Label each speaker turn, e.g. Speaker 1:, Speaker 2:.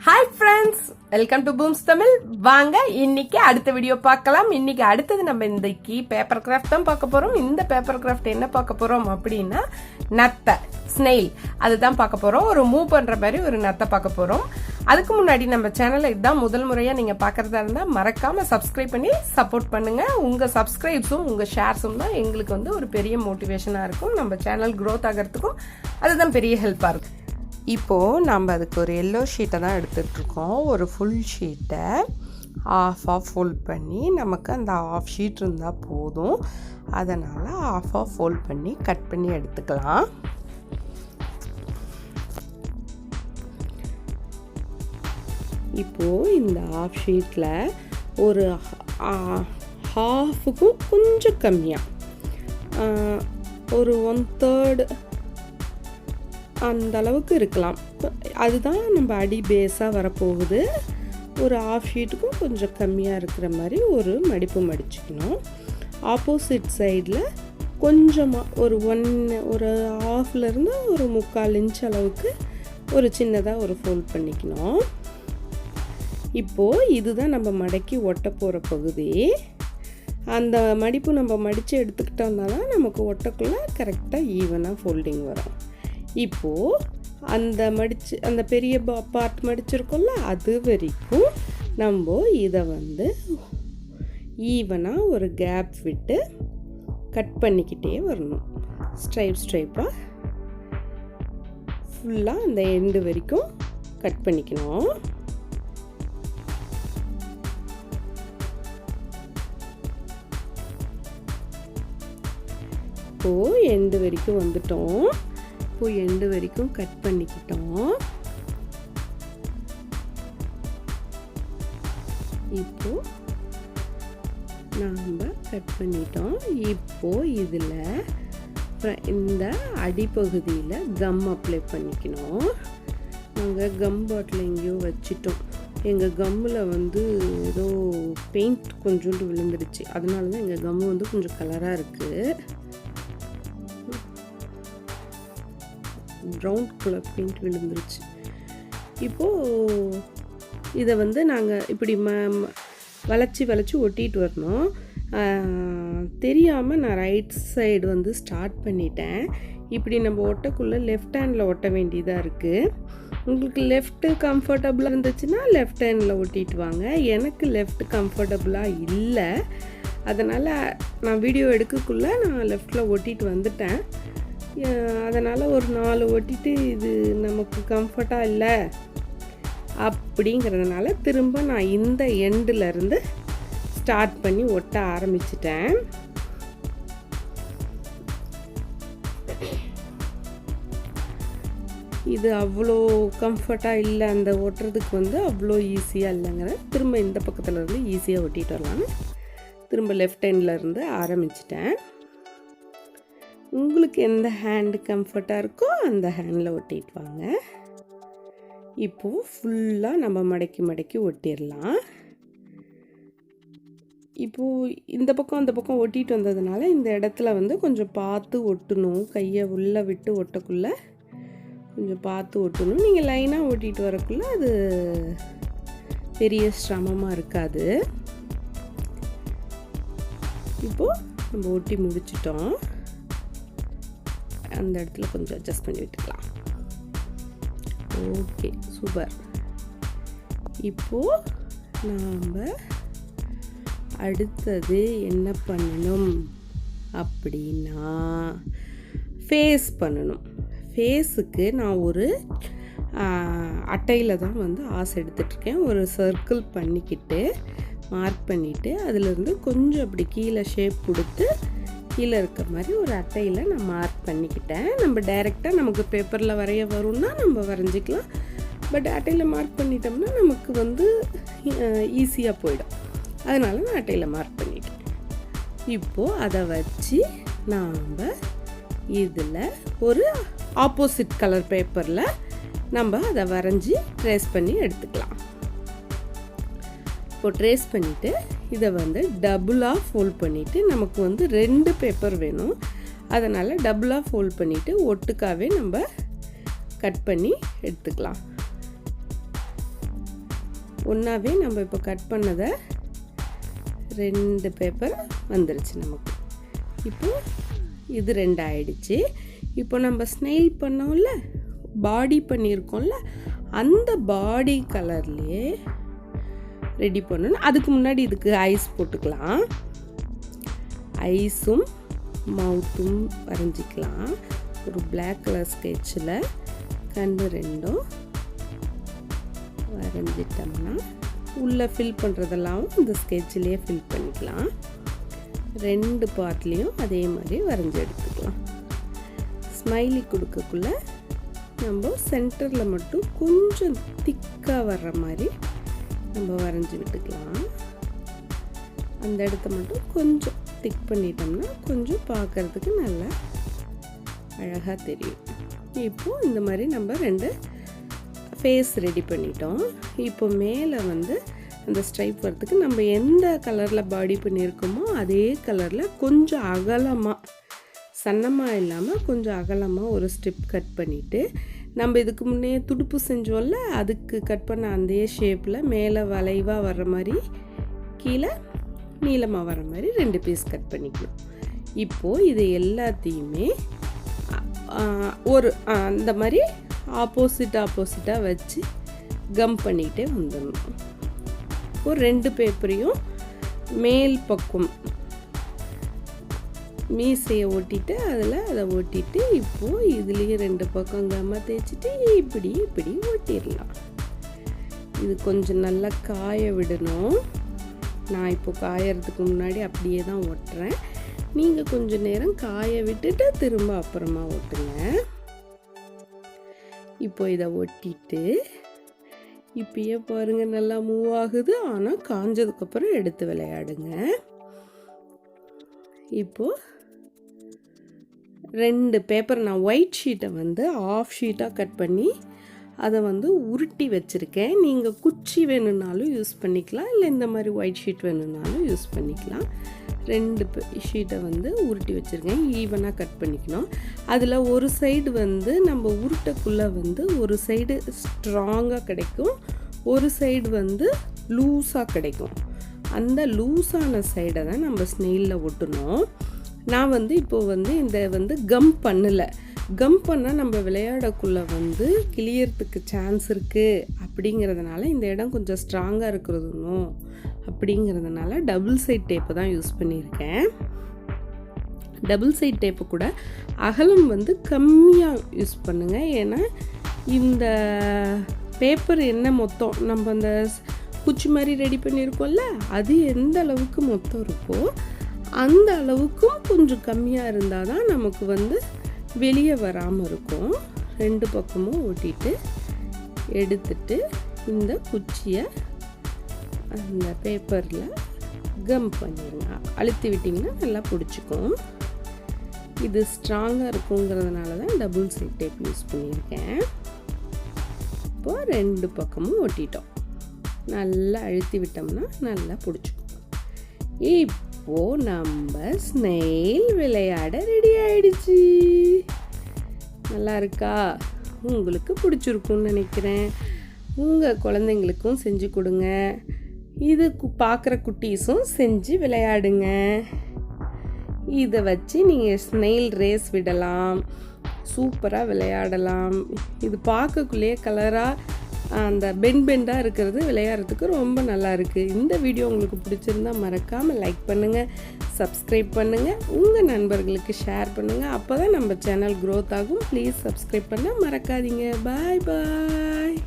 Speaker 1: Hi friends, welcome to Booms Tamil. வாங்க இன்னைக்கு அடுத்த வீடியோ பார்க்கலாம். இன்னைக்கு அடுத்தது நம்ம இன்றைக்கு பேப்பர் கிராஃப்ட் தான் பார்க்க போறோம். இந்த பேப்பர் கிராஃப்ட் என்ன பார்க்க போறோம் அப்படின்னா நத்தை, ஸ்னெயில் அதுதான் பார்க்க போறோம். ஒரு மூவ் பண்ற மாதிரி ஒரு நத்தை பார்க்க போறோம். அதுக்கு முன்னாடி நம்ம சேனலை இதுதான் முதல் முறையா நீங்க பார்க்கறதா இருந்தா மறக்காம சப்ஸ்கிரைப் பண்ணி சப்போர்ட் பண்ணுங்க. உங்க சப்ஸ்கிரைப்ஸும் உங்க ஷேர்ஸும் தான் எங்களுக்கு வந்து ஒரு பெரிய மோட்டிவேஷனா இருக்கும். நம்ம சேனல் growth ஆகிறதுக்கும் அதுதான் பெரிய ஹெல்ப்பா இருக்கும். இப்போது நம்ம அதுக்கு ஒரு எல்லோ ஷீட்டை தான் எடுத்துகிட்ருக்கோம். ஒரு ஃபுல் ஷீட்டை ஆஃபாக ஃபோல்ட் பண்ணி நமக்கு அந்த ஆஃப் ஷீட் இருந்தால் போதும். அதனால் ஆஃபாக ஃபோல்ட் பண்ணி கட் பண்ணி எடுத்துக்கலாம். இப்போது இந்த ஆஃப் ஷீட்டில் ஒரு ஹாஃபுக்கும் கொஞ்சம் கம்மியாக ஒரு 1/3 அந்த அளவுக்கு இருக்கலாம். அதுதான் நம்ம அடி பேஸாக வரப்போகுது. ஒரு ஆஃப் ஷீட்டுக்கும் கொஞ்சம் கம்மியாக இருக்கிற மாதிரி ஒரு மடிப்பு மடிச்சுக்கணும். ஆப்போசிட் சைடில் கொஞ்சமாக ஒரு ஆஃப்லேருந்து ஒரு 3/4 இன்ச் அளவுக்கு ஒரு சின்னதாக ஒரு ஃபோல்ட் பண்ணிக்கணும். இப்போது இதுதான் நம்ம மடக்கி ஒட்ட போகிற பகுதி. அந்த மடிப்பு நம்ம மடித்து எடுத்துக்கிட்டோம்னா தான் நமக்கு ஒட்டக்குள்ளே கரெக்டாக ஈவனாக ஃபோல்டிங் வரும். இப்போது அந்த பெரிய பார்ட் மடிச்சிருக்கோம்ல, அது வரைக்கும் நம்ம இதை வந்து ஈவனாக ஒரு கேப் விட்டு கட் பண்ணிக்கிட்டே வரணும். ஸ்ட்ரைப்பாக ஃபுல்லாக அந்த எண்டு வரைக்கும் கட் பண்ணிக்கணும். இப்போது எண்டு வரைக்கும் வந்துட்டோம். எண்டு வரைக்கும் கட் பண்ணிக்கிட்டோம். இப்போ நாம் கட் பண்ணிட்டோம். இப்போ இதில் இந்த அடிப்பகுதியில் கம் அப்ளை பண்ணிக்கணும். நாங்கள் கம் பாட்டில் எங்கேயோ வச்சிட்டோம். எங்கள் கம்மில் வந்து ஏதோ பெயிண்ட் கொஞ்சோண்டு விழுந்துடுச்சு. அதனால தான் எங்கள் கம்மு வந்து கொஞ்சம் கலராக இருக்குது. ப்ரௌன் கலர் பெயிண்ட் விழுந்துருச்சு. இப்போது இதை வந்து நாங்கள் இப்படி வளைச்சி ஒட்டிட்டு வரணும். தெரியாமல் நான் ரைட் சைடு வந்து ஸ்டார்ட் பண்ணிட்டேன். இப்படி நம்ம ஒட்டக்குள்ளே லெஃப்ட் ஹேண்டில் ஒட்ட வேண்டியதாக இருக்குது. உங்களுக்கு லெஃப்ட்டு கம்ஃபர்டபுளாக இருந்துச்சுன்னா லெஃப்ட் ஹேண்டில் ஒட்டிட்டு வாங்க. எனக்கு லெஃப்ட் கம்ஃபர்டபுளாக இல்லை. அதனால் நான் வீடியோ எடுக்கக்குள்ளே நான் லெஃப்டில் ஒட்டிட்டு வந்துட்டேன். அதனால் ஒரு 4 ஒட்டிட்டு இது நமக்கு கம்ஃபர்ட்டாக இல்லை அப்படிங்கிறதுனால திரும்ப நான் இந்த எண்டுலேருந்து ஸ்டார்ட் பண்ணி ஒட்ட ஆரம்பிச்சிட்டேன். இது அவ்வளோ கம்ஃபர்ட்டாக இல்லை, அந்த ஒட்டுறதுக்கு வந்து அவ்வளோ ஈஸியாக இல்லைங்கிற திரும்ப இந்த பக்கத்தில் இருந்து ஈஸியாக ஒட்டிட்டு வரலான்னு திரும்ப லெஃப்ட் ஹேண்ட்லேருந்து ஆரம்பிச்சிட்டேன். உங்களுக்கு எந்த ஹேண்டு கம்ஃபர்ட்டாக இருக்கோ அந்த ஹேண்டில் ஒட்டிட்டு வாங்க. இப்போது ஃபுல்லாக நம்ம மடக்கி ஒட்டிடலாம். இப்போது இந்த பக்கம் அந்த பக்கம் ஒட்டிட்டு வந்ததுனால இந்த இடத்துல வந்து கொஞ்சம் பார்த்து ஒட்டணும். கையை உள்ளே விட்டு ஒட்டக்குள்ளே கொஞ்சம் பார்த்து ஒட்டணும். நீங்கள் லைனாக ஒட்டிட்டு வரக்குள்ளே அது பெரிய சிரமமாக இருக்காது. இப்போது நம்ம ஒட்டி முடிச்சிட்டோம். அந்த இடத்துல கொஞ்சம் அட்ஜஸ்ட் பண்ணி விட்டுக்கலாம். Okay, super. இப்போது நாம் அடுத்தது என்ன பண்ணணும் அப்படின்னா ஃபேஸ் பண்ணணும். ஃபேஸுக்கு நான் ஒரு அட்டையில் தான் வந்து ஆசை எடுத்துகிட்ருக்கேன். ஒரு சர்க்கிள் பண்ணிக்கிட்டு மார்க் பண்ணிவிட்டு அதிலேருந்து கொஞ்சம் அப்படி கீழே ஷேப் கொடுத்து கீழே இருக்க மாதிரி ஒரு அட்டையில் நான் மார்க் பண்ணிக்கிட்டேன். நம்ம டைரெக்டாக நமக்கு பேப்பரில் வரைய வரும்னா நம்ம வரைஞ்சிக்கலாம். பட் அட்டையில் மார்க் பண்ணிட்டோம்னா நமக்கு வந்து ஈஸியாக போயிடும். அதனால் நான் அட்டையில் மார்க் பண்ணிட்டேன். இப்போது அதை வச்சு நாம் இதில் ஒரு ஆப்போசிட் கலர் பேப்பரில் நம்ம அதை வரைஞ்சி ட்ரேஸ் பண்ணி எடுத்துக்கலாம். இப்போ ட்ரேஸ் பண்ணிவிட்டு இதை வந்து டபுளாக ஃபோல்ட் பண்ணிவிட்டு நமக்கு வந்து 2 பேப்பர் வேணும். அதனால் டபுளாக ஃபோல்ட் பண்ணிவிட்டு ஒட்டுக்காகவே நம்ம கட் பண்ணி எடுத்துக்கலாம். ஒன்றாவே நம்ம இப்போ கட் பண்ணதை 2 பேப்பர் வந்துருச்சு நமக்கு. இப்போ இது 2 ஆயிடுச்சு. இப்போ நம்ம ஸ்னெயில் பண்ணோம்ல, பாடி பண்ணியிருக்கோம்ல, அந்த பாடி கலர்லேயே ரெடி பண்ணணும். அதுக்கு முன்னாடி இதுக்கு ஐஸ் போட்டுக்கலாம். ஐஸும் மவுத்தும் வரைஞ்சிக்கலாம். ஒரு பிளாக் கலர் ஸ்கெட்சில் கண்ணு 2ம் வரைஞ்சிட்டோம்னா உள்ளே ஃபில் பண்ணுறதெல்லாம் இந்த ஸ்கெட்சிலே ஃபில் பண்ணிக்கலாம். 2 பார்ட்லேயும் அதே மாதிரி வரைஞ்சி எடுத்துக்கலாம். ஸ்மைலி கொடுக்கக்குள்ள நம்ம சென்டரில் மட்டும் கொஞ்சம் திக்காக வர்ற மாதிரி நம்ம வரைஞ்சி விட்டுக்கலாம். அந்த இடத்த மட்டும் கொஞ்சம் திக் பண்ணிட்டோம்னா கொஞ்சம் பார்க்குறதுக்கு நல்லா அழகாக தெரியும். இப்போது இந்த மாதிரி நம்ம 2 ஃபேஸ் ரெடி பண்ணிட்டோம். இப்போ மேலே வந்து அந்த ஸ்ட்ரைப் வரத்துக்கு நம்ம எந்த கலரில் பாடி பண்ணியிருக்கோமோ அதே கலரில் கொஞ்சம் அகலமாக, சன்னமாக இல்லாமல் கொஞ்சம் அகலமாக ஒரு ஸ்ட்ரிப் கட் பண்ணிவிட்டு, நம்ம இதுக்கு முன்னே துடுப்பு செஞ்சோம்ல, அதுக்கு கட் பண்ண அதே ஷேப்பில் மேலே வளைவாக வர்ற மாதிரி கீழே நீளமாக வர மாதிரி 2 பீஸ் கட் பண்ணிக்கணும். இப்போது இது எல்லாத்தையுமே ஒரு அந்த மாதிரி ஆப்போசிட்டாக வச்சு கம் பண்ணிகிட்டே வந்துடணும். இப்போ 2 பேப்பரையும் மேல் பக்கம் மீசையை ஒட்டிட்டு அதை ஒட்டிட்டு இப்போது இதுலேயும் 2 பக்கம் கம்மை தேய்ச்சிட்டு இப்படி ஒட்டிடலாம். இது கொஞ்சம் நல்லா காய விடணும். நான் இப்போ காயறதுக்கு முன்னாடி அப்படியே தான் ஒட்டுறேன். நீங்கள் கொஞ்சம் நேரம் காய விட்டுட்டு திரும்ப அப்புறமா ஒட்டுங்க. இப்போ இதை ஒட்டிட்டு இப்பயே பாருங்கள் நல்லா மூவ் ஆகுது. ஆனால் காஞ்சதுக்கப்புறம் எடுத்து விளையாடுங்க. இப்போது 2 பேப்பர் நான் ஒயிட் ஷீட்டை வந்து ஆஃப் ஷீட்டாக கட் பண்ணி அதை வந்து உருட்டி வச்சுருக்கேன். நீங்கள் குச்சி வேணும்னாலும் யூஸ் பண்ணிக்கலாம், இல்லை இந்த மாதிரி ஒயிட் ஷீட் வேணும்னாலும் யூஸ் பண்ணிக்கலாம். 2 ஷீட்டை வந்து உருட்டி வச்சுருக்கேன். ஈவனாக கட் பண்ணிக்கணும். அதில் ஒரு சைடு வந்து நம்ம உருட்டக்குள்ளே வந்து ஒரு சைடு ஸ்ட்ராங்காக கிடைக்கும், ஒரு சைடு வந்து லூஸாக கிடைக்கும். அந்த லூஸான சைடை தான் நம்ம ஸ்னெயிலில் ஒட்டணும். நான் வந்து இப்போது வந்து இந்த வந்து கம் பண்ணலை. கம் பண்ணால் நம்ம விளையாடக்குள்ளே வந்து கிளியறதுக்கு சான்ஸ் இருக்குது. அப்படிங்கிறதுனால இந்த இடம் கொஞ்சம் ஸ்ட்ராங்காக இருக்கிறதுனோ அப்படிங்கிறதுனால டபுள் சைட் டேப்பு தான் யூஸ் பண்ணியிருக்கேன். டபுள் சைட் டேப்பு கூட அகலம் வந்து கம்மியாக யூஸ் பண்ணுங்கள். ஏன்னா இந்த பேப்பர் என்ன மொத்தம் நம்ம அந்த குச்சி மாதிரி ரெடி பண்ணியிருக்கோம்ல, அது எந்த அளவுக்கு மொத்தம் இருக்கோ அந்த அளவுக்கும் கொஞ்சம் கம்மியாக இருந்தால் தான் நமக்கு வந்து வெளியே வராமல் இருக்கும். 2 பக்கமும் ஒட்டிட்டு எடுத்துட்டு இந்த குச்சியை அந்த பேப்பரில் கம் பண்ணிடுங்க. அழுத்தி விட்டிங்கன்னா நல்லா பிடிச்சிக்கும். இது ஸ்ட்ராங்காக இருக்குங்கிறதுனால தான் டபுள் சைட் டேப் யூஸ் பண்ணியிருக்கேன். இப்போது 2 பக்கமும் ஒட்டிட்டோம். நல்லா அழுத்தி விட்டோம்னா நல்லா பிடிச்சிக்கும். இப்போது நம்ம ஸ்னெயில் விளையாட ரெடி ஆயிடுச்சு. நல்லா இருக்கா? உங்களுக்கு பிடிச்சிருக்குன்னு நினைக்கிறேன். உங்கள் குழந்தைங்களுக்கும் செஞ்சு கொடுங்க. இது பார்க்குற குட்டீஸும் செஞ்சு விளையாடுங்க. இதை வச்சு நீங்கள் ஸ்னெயில் ரேஸ் விடலாம், சூப்பராக விளையாடலாம். இது பார்க்கக்குள்ளேயே கலராக அந்த பெண்டாக இருக்கிறது விளையாடுறதுக்கு ரொம்ப நல்லா இருக்குது. இந்த வீடியோ உங்களுக்கு பிடிச்சிருந்தா மறக்காமல் லைக் பண்ணுங்கள், சப்ஸ்கிரைப் பண்ணுங்கள், உங்கள் நண்பர்களுக்கு ஷேர் பண்ணுங்கள். அப்போ தான் நம்ம சேனல் க்ரோத் ஆகும். ப்ளீஸ் சப்ஸ்கிரைப் பண்ண மறக்காதீங்க. பாய் பாய்.